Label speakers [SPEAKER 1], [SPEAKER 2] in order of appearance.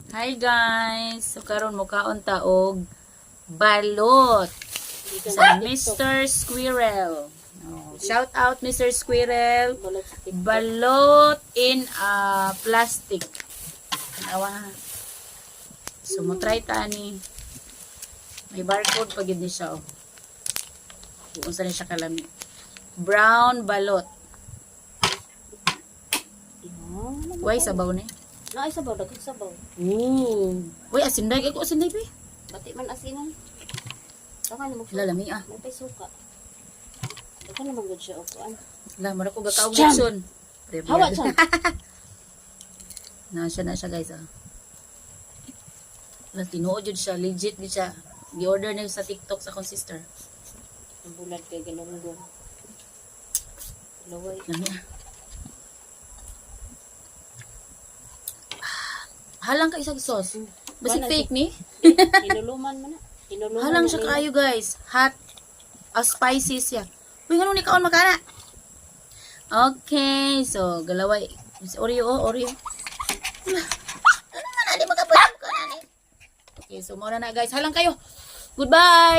[SPEAKER 1] Hi guys! So karon mo kaon ta og balot sa Mr. Squirrel. Oh, shout out Mr. Squirrel. Balot in a plastic. Awa. So mo try ta ni. May barcode pa gid ni siya. Oh. Kung saan siya kalami. Brown balot. Uy, sabaw ni.
[SPEAKER 2] Ay, sabaw, dagang sabaw.
[SPEAKER 1] Ooh. Uy, asinday. Ako asinday pa.
[SPEAKER 2] Bati man asinan. Saka naman mo.
[SPEAKER 1] Lalami ah.
[SPEAKER 2] May pasuka. Saka naman good siya. Okuan.
[SPEAKER 1] Wala, mara ko gakaog Jackson.
[SPEAKER 2] Hawa siya.
[SPEAKER 1] Na siya guys ah. Wala, tinuod yun siya. Legit din siya. I-order na yun sa TikTok sa akong sister.
[SPEAKER 2] Ang bulat kay galunggong. Laway.
[SPEAKER 1] Lami ah. Halang ka isang sauce. Basi fake ni.
[SPEAKER 2] Hinuluman mo na. Hinuluman
[SPEAKER 1] Halang
[SPEAKER 2] na
[SPEAKER 1] siya
[SPEAKER 2] nila.
[SPEAKER 1] kayo guys. Hot. Spicy siya. Uy, ganun ni kaon makana. Okay. So, galaway. Oreo. Ano man, hindi makapasok ka na. Okay, so muna na guys. Halang kayo. Goodbye.